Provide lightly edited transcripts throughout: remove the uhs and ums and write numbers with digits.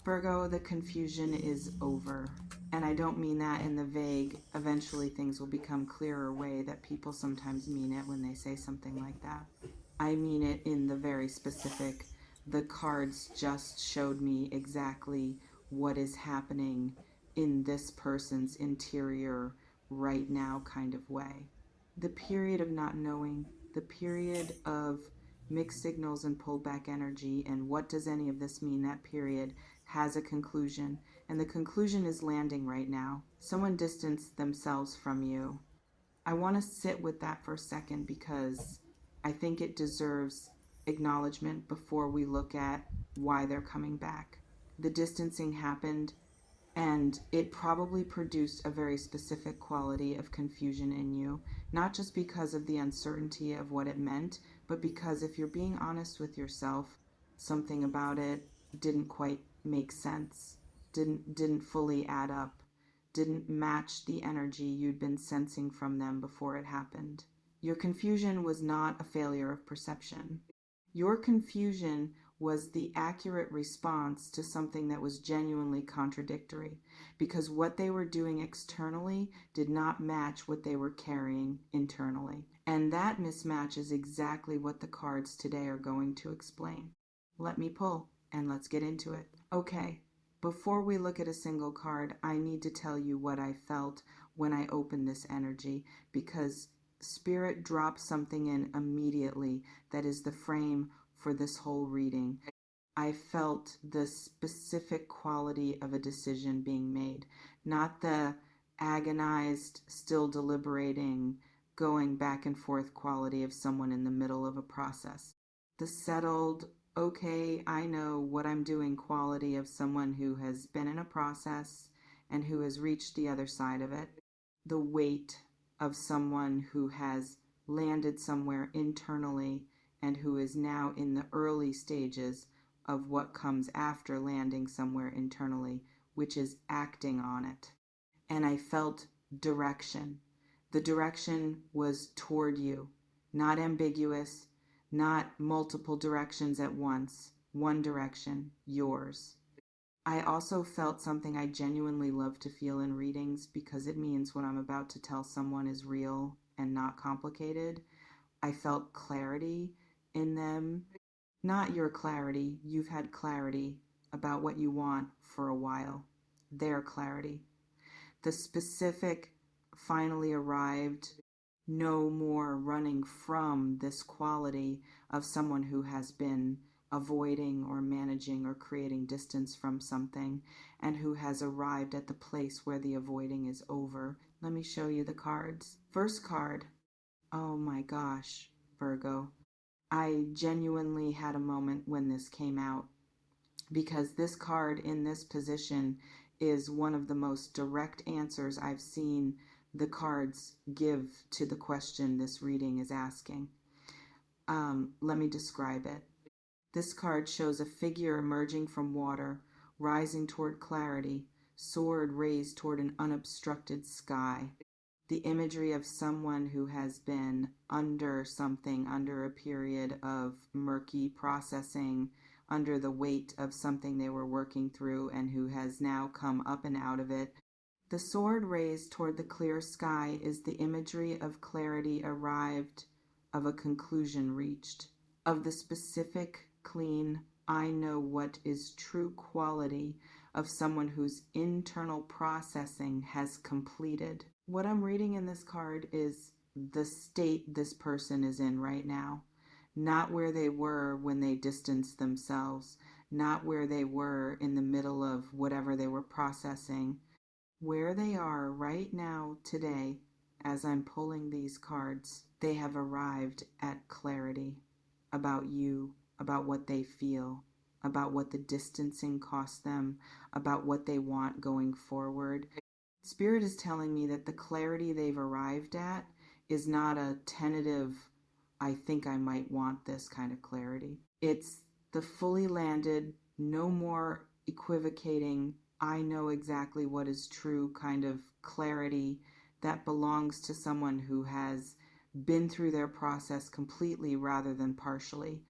Virgo, the confusion is over. And I don't mean that in the vague, eventually things will become clearer way that people sometimes mean it when they say something like that. I mean it in the very specific. The cards just showed me exactly what is happening in this person's interior right now kind of way. The period of not knowing, the period of mixed signals and pulled back energy, and what does any of this mean? That period has a conclusion, and the conclusion is landing right now. Someone distanced themselves from you. I want to sit with that for a second because I think it deserves acknowledgement before we look at why they're coming back. The distancing happened, and it probably produced a very specific quality of confusion in you, not just because of the uncertainty of what it meant, but because if you're being honest with yourself, something about it didn't quite make sense, didn't fully add up, didn't match the energy you'd been sensing from them before it happened. Your confusion was not a failure of perception. Your confusion was the accurate response to something that was genuinely contradictory, because what they were doing externally did not match what they were carrying internally. And that mismatch is exactly what the cards today are going to explain. Let me pull and let's get into it. Okay, before we look at a single card, I need to tell you what I felt when I opened this energy, because Spirit dropped something in immediately that is the frame for this whole reading. I felt the specific quality of a decision being made, not the agonized, still deliberating, going back and forth quality of someone in the middle of a process. The settled, okay, I know what I'm doing quality of someone who has been in a process and who has reached the other side of it. The weight of someone who has landed somewhere internally and who is now in the early stages of what comes after landing somewhere internally, which is acting on it. And I felt direction. The direction was toward you, not ambiguous, not multiple directions at once, one direction, yours. I also felt something I genuinely love to feel in readings, because it means what I'm about to tell someone is real and not complicated. I felt clarity in them. Not your clarity. You've had clarity about what you want for a while. Their clarity. The specific finally arrived. No more running from this quality of someone who has been avoiding or managing or creating distance from something, and who has arrived at the place where the avoiding is over. Let me show you the cards. First card. Oh my gosh, Virgo. I genuinely had a moment when this came out, because this card in this position is one of the most direct answers I've seen the cards give to the question this reading is asking. Let me describe it. This card shows a figure emerging from water, rising toward clarity, sword raised toward an unobstructed sky. The imagery of someone who has been under something, under a period of murky processing, under the weight of something they were working through, and who has now come up and out of it. The sword raised toward the clear sky is the imagery of clarity arrived, of a conclusion reached, of the specific, clean, I know what is true quality of someone whose internal processing has completed. What I'm reading in this card is the state this person is in right now, not where they were when they distanced themselves, not where they were in the middle of whatever they were processing. Where they are right now today, as I'm pulling these cards, they have arrived at clarity about you, about what they feel, about what the distancing cost them, about what they want going forward. Spirit is telling me that the clarity they've arrived at is not a tentative, I think I might want this kind of clarity. It's the fully landed, no more equivocating, I know exactly what is true kind of clarity that belongs to someone who has been through their process completely rather than partially.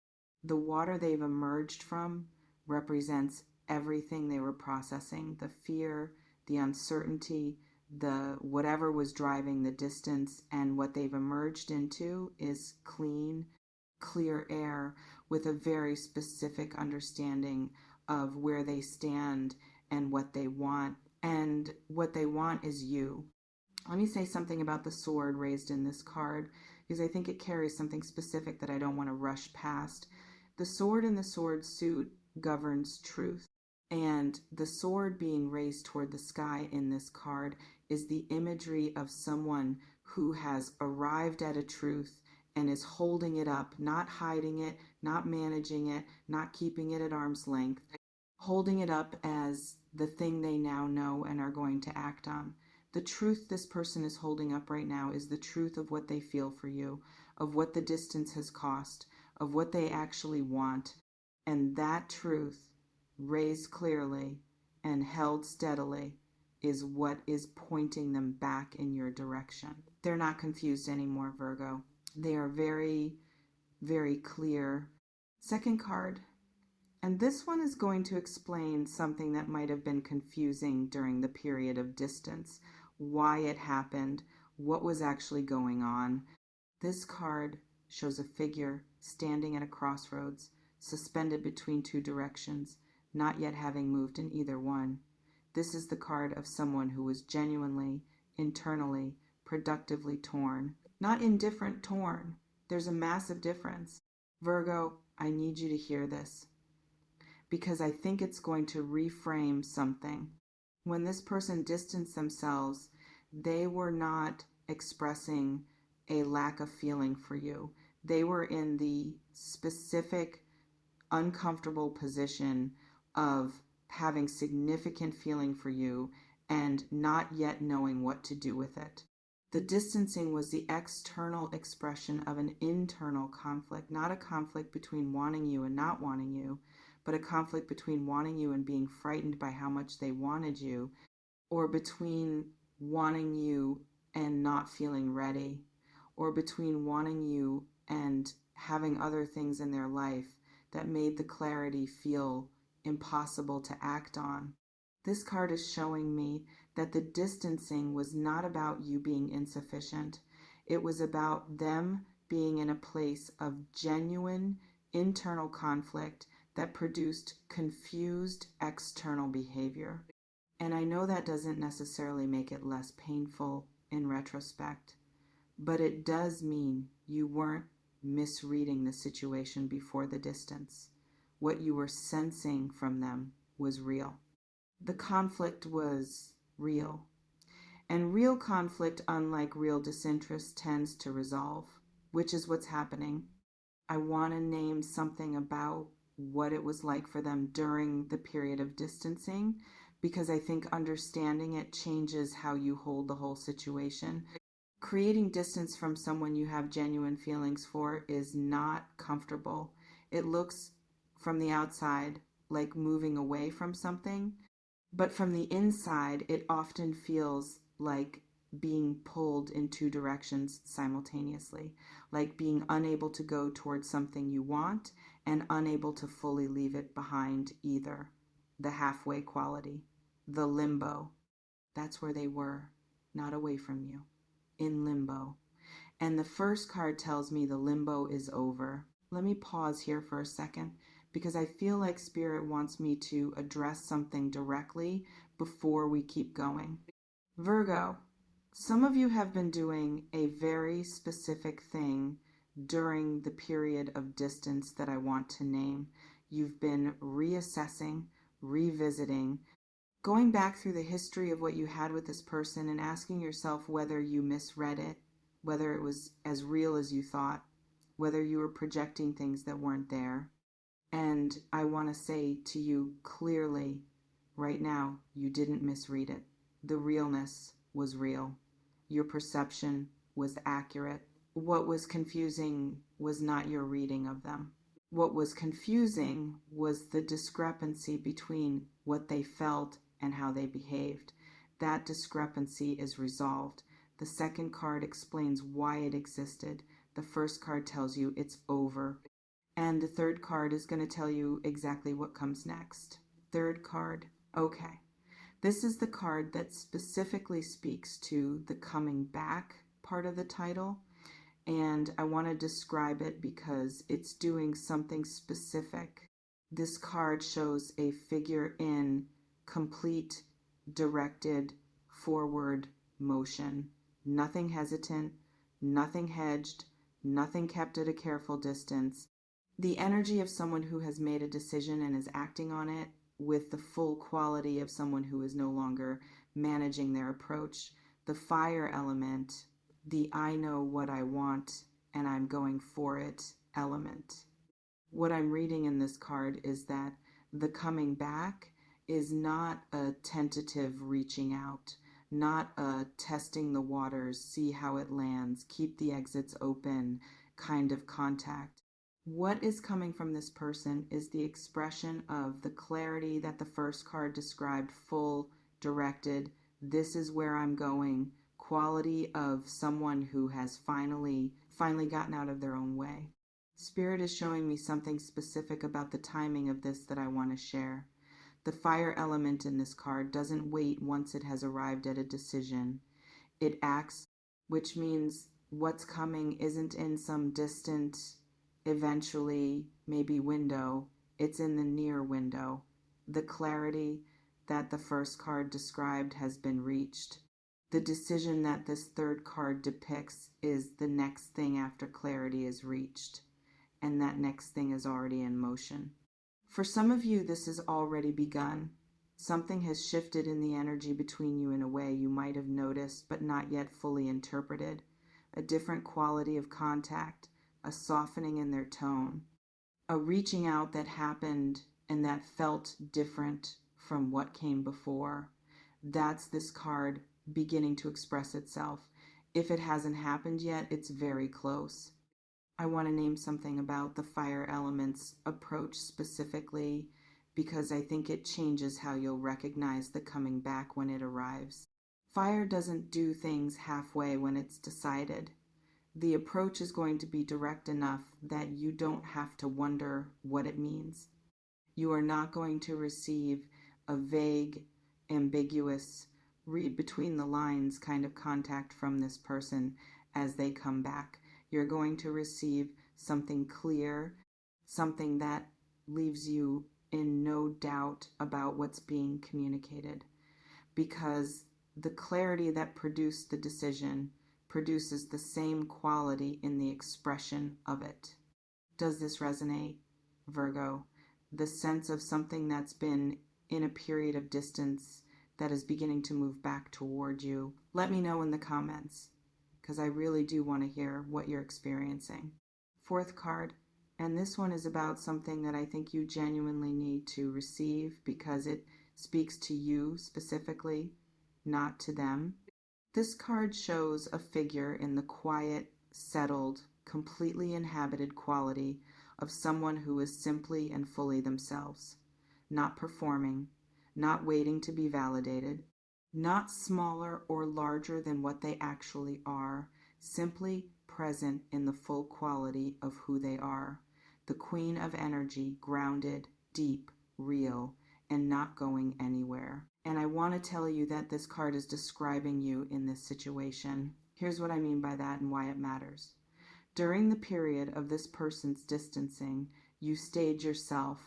The water they've emerged from represents everything they were processing, the fear, the uncertainty, the whatever was driving the distance, and what they've emerged into is clean, clear air with a very specific understanding of where they stand and what they want. And what they want is you. Let me say something about the sword raised in this card, because I think it carries something specific that I don't want to rush past. The sword in the sword suit governs truth. And the sword being raised toward the sky in this card is the imagery of someone who has arrived at a truth and is holding it up, not hiding it, not managing it, not keeping it at arm's length, holding it up as the thing they now know and are going to act on. The truth this person is holding up right now is the truth of what they feel for you, of what the distance has cost, of what they actually want. And that truth, raised clearly and held steadily, is what is pointing them back in your direction. They're not confused anymore, Virgo. They are very, very clear. Second card. And this one is going to explain something that might have been confusing during the period of distance, why it happened, what was actually going on. This card shows a figure standing at a crossroads, suspended between two directions, not yet having moved in either one. This is the card of someone who was genuinely, internally, productively torn. Not indifferent torn. There's a massive difference. Virgo, I need you to hear this, because I think it's going to reframe something. When this person distanced themselves, they were not expressing a lack of feeling for you. They were in the specific, uncomfortable position of having significant feeling for you and not yet knowing what to do with it. The distancing was the external expression of an internal conflict, not a conflict between wanting you and not wanting you, but a conflict between wanting you and being frightened by how much they wanted you, or between wanting you and not feeling ready, or between wanting you and having other things in their life that made the clarity feel impossible to act on. This card is showing me that the distancing was not about you being insufficient. It was about them being in a place of genuine internal conflict that produced confused external behavior. And I know that doesn't necessarily make it less painful in retrospect, but it does mean you weren't misreading the situation before the distance. What you were sensing from them was real. The conflict was real. And real conflict, unlike real disinterest, tends to resolve, which is what's happening. I want to name something about what it was like for them during the period of distancing, because I think understanding it changes how you hold the whole situation. Creating distance from someone you have genuine feelings for is not comfortable. It looks from the outside like moving away from something, but from the inside, it often feels like being pulled in two directions simultaneously, like being unable to go towards something you want and unable to fully leave it behind either. The halfway quality, the limbo. That's where they were, not away from you, in limbo. And the first card tells me the limbo is over. Let me pause here for a second, because I feel like Spirit wants me to address something directly before we keep going. Virgo, some of you have been doing a very specific thing during the period of distance that I want to name. You've been reassessing, revisiting, going back through the history of what you had with this person and asking yourself whether you misread it, whether it was as real as you thought, whether you were projecting things that weren't there. And I want to say to you clearly, right now, you didn't misread it. The realness was real. Your perception was accurate. What was confusing was not your reading of them. What was confusing was the discrepancy between what they felt and how they behaved. That discrepancy is resolved. The second card explains why it existed. The first card tells you it's over. And the third card is going to tell you exactly what comes next. Third card. Okay. This is the card that specifically speaks to the coming back part of the title. And I want to describe it because it's doing something specific. This card shows a figure in complete, directed, forward motion. Nothing hesitant, nothing hedged, nothing kept at a careful distance. The energy of someone who has made a decision and is acting on it with the full quality of someone who is no longer managing their approach. The fire element, the I know what I want and I'm going for it element. What I'm reading in this card is that the coming back is not a tentative reaching out, not a testing the waters, see how it lands, keep the exits open kind of contact. What is coming from this person is the expression of the clarity that the first card described, full, directed, this is where I'm going, quality of someone who has finally gotten out of their own way. Spirit is showing me something specific about the timing of this that I want to share. The fire element in this card doesn't wait once it has arrived at a decision. It acts, which means what's coming isn't in some distant, eventually, maybe window. It's in the near window. The clarity that the first card described has been reached. The decision that this third card depicts is the next thing after clarity is reached, and that next thing is already in motion. For some of you, this has already begun. Something has shifted in the energy between you in a way you might have noticed but not yet fully interpreted. A different quality of contact, a softening in their tone, a reaching out that happened and that felt different from what came before. That's this card beginning to express itself. If it hasn't happened yet, it's very close. I want to name something about the fire element's approach specifically because I think it changes how you'll recognize the coming back when it arrives. Fire doesn't do things halfway when it's decided. The approach is going to be direct enough that you don't have to wonder what it means. You are not going to receive a vague, ambiguous, read between the lines kind of contact from this person as they come back. You're going to receive something clear, something that leaves you in no doubt about what's being communicated, because the clarity that produced the decision produces the same quality in the expression of it. Does this resonate, Virgo? The sense of something that's been in a period of distance that is beginning to move back toward you. Let me know in the comments, because I really do want to hear what you're experiencing. Fourth card, and this one is about something that I think you genuinely need to receive because it speaks to you specifically, not to them. This card shows a figure in the quiet, settled, completely inhabited quality of someone who is simply and fully themselves, not performing, not waiting to be validated, not smaller or larger than what they actually are, simply present in the full quality of who they are. The queen of energy, grounded, deep, real, and not going anywhere. And I want to tell you that this card is describing you in this situation. Here's what I mean by that and why it matters. During the period of this person's distancing, you stayed yourself.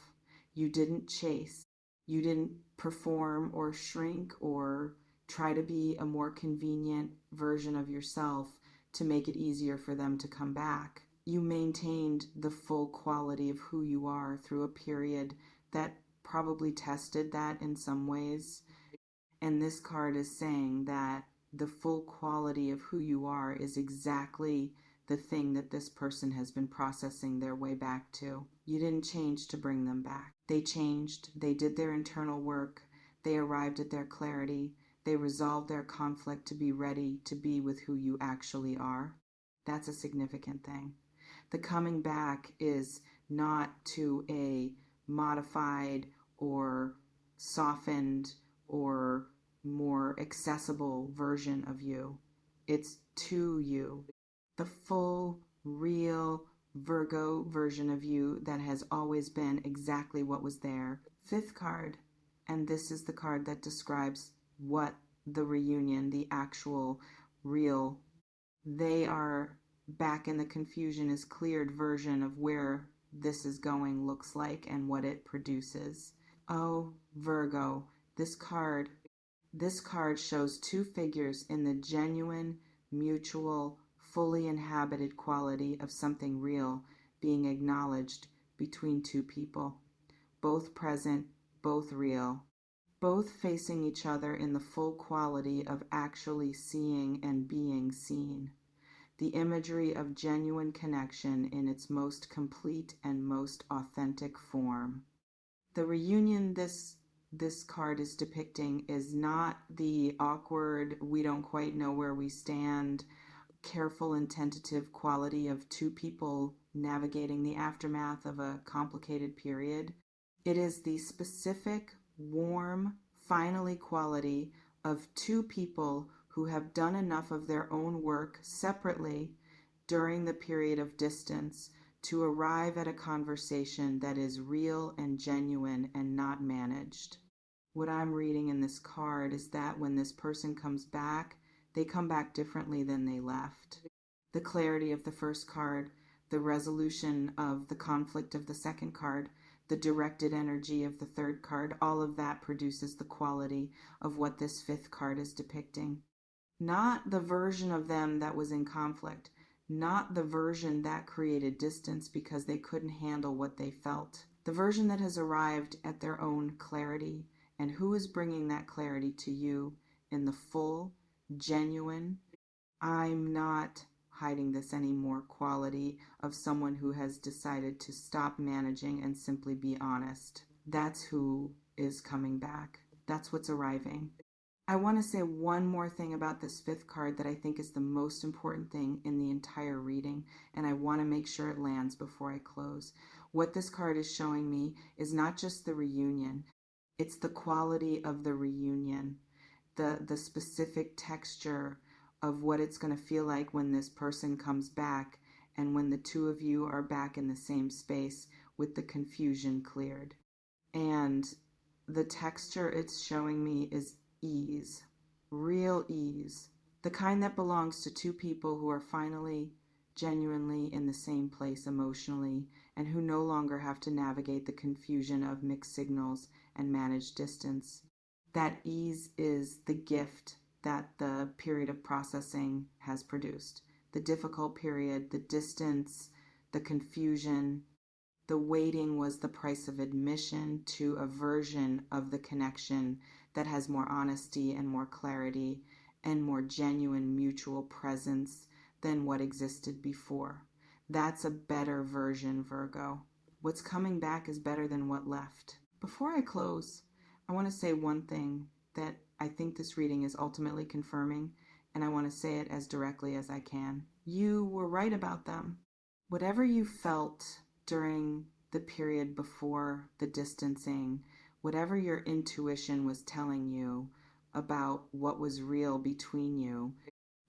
You didn't chase. You didn't perform or shrink or try to be a more convenient version of yourself to make it easier for them to come back. You maintained the full quality of who you are through a period that probably tested that in some ways. And this card is saying that the full quality of who you are is exactly the thing that this person has been processing their way back to. You didn't change to bring them back. They changed. They did their internal work. They arrived at their clarity. They resolved their conflict to be ready to be with who you actually are. That's a significant thing. The coming back is not to a modified or softened or more accessible version of you. It's to you. The full, real Virgo version of you that has always been exactly what was there. Fifth card. And this is the card that describes what the reunion, the actual, real, they are back in the confusion is cleared version of where this is going looks like and what it produces. Oh, Virgo, this card this card shows two figures in the genuine, mutual, fully inhabited quality of something real being acknowledged between two people, both present, both real, both facing each other in the full quality of actually seeing and being seen. The imagery of genuine connection in its most complete and most authentic form. The reunion this card is depicting is not the awkward, we don't quite know where we stand, careful and tentative quality of two people navigating the aftermath of a complicated period. It is the specific, warm, finally quality of two people who have done enough of their own work separately during the period of distance to arrive at a conversation that is real and genuine and not managed. What I'm reading in this card is that when this person comes back, they come back differently than they left. The clarity of the first card, the resolution of the conflict of the second card, the directed energy of the third card, all of that produces the quality of what this fifth card is depicting. Not the version of them that was in conflict, not the version that created distance because they couldn't handle what they felt. The version that has arrived at their own clarity, and who is bringing that clarity to you in the full, genuine, I'm not hiding this anymore quality of someone who has decided to stop managing and simply be honest. That's who is coming back. That's what's arriving. I want to say one more thing about this fifth card that I think is the most important thing in the entire reading, and I want to make sure it lands before I close. What this card is showing me is not just the reunion, it's the quality of the reunion, the specific texture of what it's going to feel like when this person comes back and when the two of you are back in the same space with the confusion cleared. And the texture it's showing me is ease, real ease, the kind that belongs to two people who are finally genuinely in the same place emotionally and who no longer have to navigate the confusion of mixed signals and manage distance. That ease is the gift that the period of processing has produced. The difficult period, the distance, the confusion, the waiting was the price of admission to a version of the connection that has more honesty and more clarity and more genuine mutual presence than what existed before. That's a better version, Virgo. What's coming back is better than what left. Before I close, I want to say one thing that I think this reading is ultimately confirming, and I want to say it as directly as I can. You were right about them. Whatever you felt during the period before the distancing, whatever your intuition was telling you about what was real between you,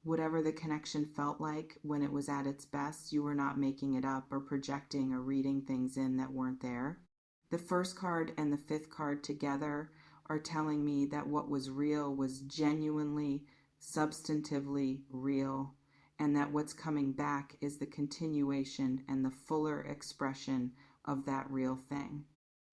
whatever the connection felt like when it was at its best, you were not making it up or projecting or reading things in that weren't there. The first card and the fifth card together are telling me that what was real was genuinely, substantively real, and that what's coming back is the continuation and the fuller expression of that real thing.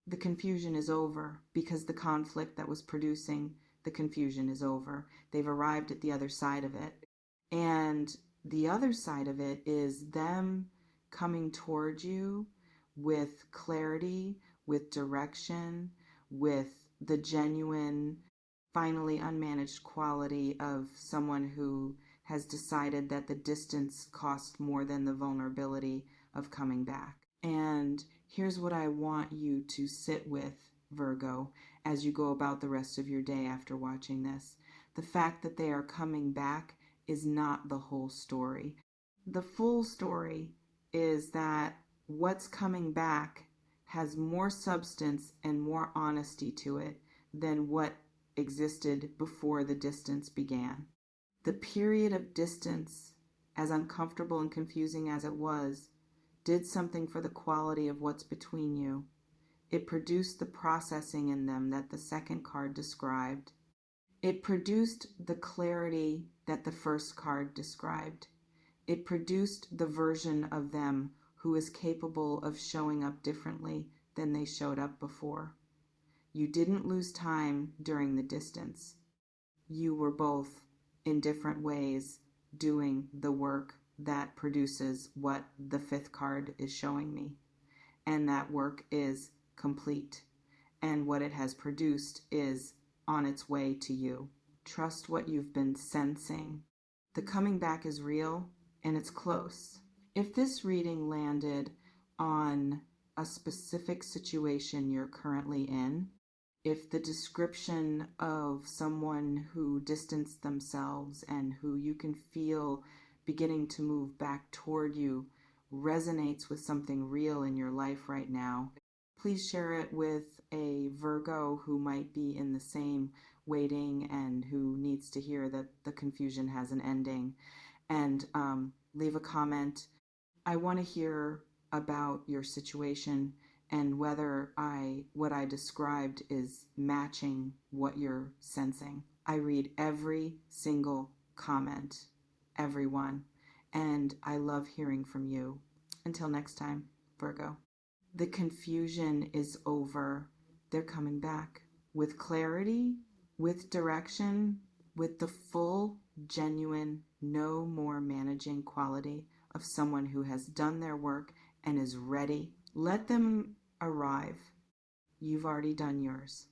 The confusion is over because the conflict that was producing the confusion is over. They've arrived at the other side of it. And the other side of it is them coming towards you with clarity, with direction, with the genuine, finally unmanaged quality of someone who has decided that the distance costs more than the vulnerability of coming back. And here's what I want you to sit with, Virgo, as you go about the rest of your day after watching this. The fact that they are coming back is not the whole story. The full story is that what's coming back has more substance and more honesty to it than what existed before the distance began. The period of distance, as uncomfortable and confusing as it was, did something for the quality of what's between you. It produced the processing in them that the second card described. It produced the clarity that the first card described. It produced the version of them who is capable of showing up differently than they showed up before. You didn't lose time during the distance. You were both, in different ways, doing the work that produces what the fifth card is showing me. And that work is complete. And what it has produced is on its way to you. Trust what you've been sensing. The coming back is real and it's close. If this reading landed on a specific situation you're currently in, if the description of someone who distanced themselves and who you can feel beginning to move back toward you resonates with something real in your life right now, please share it with a Virgo who might be in the same waiting and who needs to hear that the confusion has an ending. And leave a comment. I want to hear about your situation and whether what I described is matching what you're sensing. I read every single comment, everyone, and I love hearing from you. Until next time, Virgo. The confusion is over. They're coming back with clarity, with direction, with the full, genuine, no more managing quality of someone who has done their work and is ready. Let them arrive. You've already done yours.